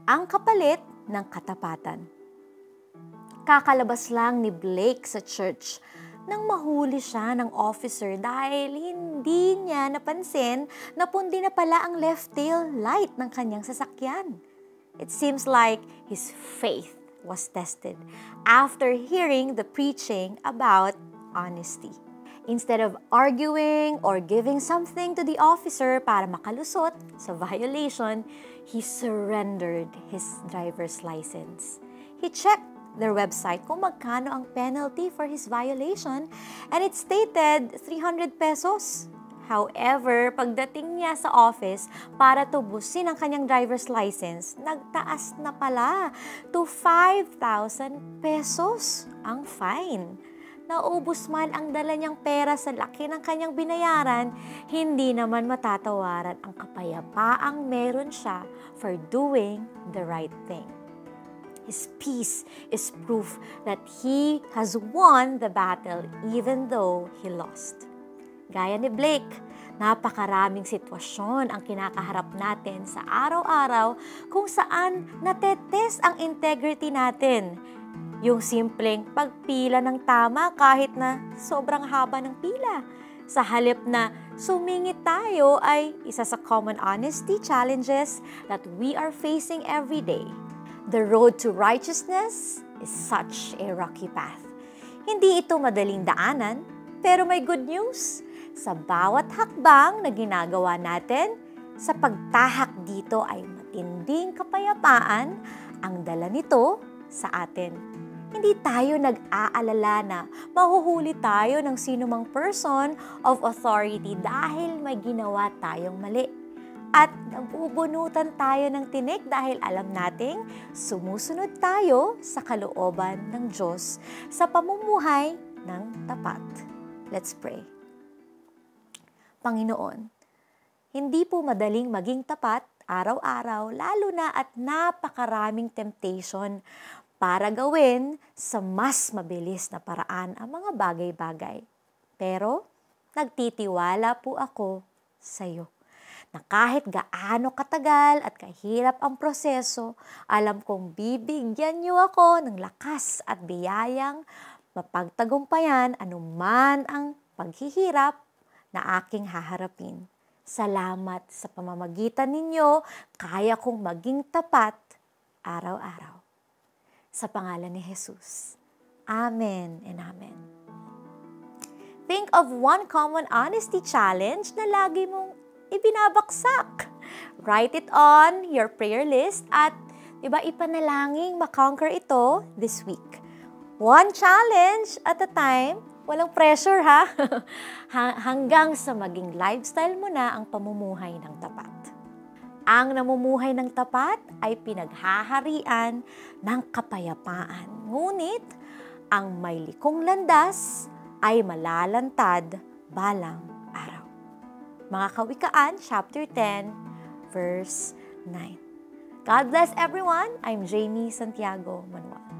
ang kapalit ng katapatan. Kakalabas lang ni Blake sa church nang mahuli siya ng officer dahil hindi niya napansin na pundi na pala ang left tail light ng kanyang sasakyan. It seems like his faith was tested after hearing the preaching about honesty. Instead of arguing or giving something to the officer para makalusot sa violation, he surrendered his driver's license. He checked their website kung magkano ang penalty for his violation and it stated 300 pesos. However, pagdating niya sa office para tubusin ang kanyang driver's license, nagtaas na pala to 5,000 pesos ang fine. Naubos man ang dala niyang pera sa laki ng kanyang binayaran, hindi naman matatawaran ang kapayapaang meron siya for doing the right thing. His peace is proof that he has won the battle even though he lost. Gaya ni Blake, napakaraming sitwasyon ang kinakaharap natin sa araw-araw kung saan natetest ang integrity natin. Yung simpleng pagpila ng tama kahit na sobrang haba ng pila. Sa halip na sumingit tayo ay isa sa common honesty challenges that we are facing every day. The road to righteousness is such a rocky path. Hindi ito madaling daanan, pero may good news. Sa bawat hakbang na ginagawa natin, sa pagtahak dito ay matinding kapayapaan ang dala nito sa atin. Hindi tayo nag-aalala na mahuhuli tayo ng sinumang person of authority dahil may ginawa tayong mali. At nabubunutan tayo ng tinik dahil alam nating sumusunod tayo sa kalooban ng Diyos sa pamumuhay ng tapat. Let's pray. Panginoon, hindi po madaling maging tapat araw-araw, lalo na at napakaraming temptation para gawin sa mas mabilis na paraan ang mga bagay-bagay. Pero nagtitiwala po ako sa iyo na kahit gaano katagal at kahirap ang proseso, alam kong bibigyan niyo ako ng lakas at biyayang mapagtagumpayan anuman ang paghihirap na aking haharapin. Salamat sa pamamagitan ninyo, kaya kong maging tapat araw-araw. Sa pangalan ni Jesus. Amen and amen. Think of one common honesty challenge na lagi mong ibinabaksak. Write it on your prayer list at ipanalangin makonquer ito this week. One challenge at a time, walang pressure ha, hanggang sa maging lifestyle mo na ang pamumuhay ng tapat. Ang namumuhay ng tapat ay pinaghaharian ng kapayapaan. Ngunit, ang may likong landas ay malalantad balang araw. Mga Kawikaan, chapter 10, verse 9. God bless everyone. I'm Jamie Santiago Manuel.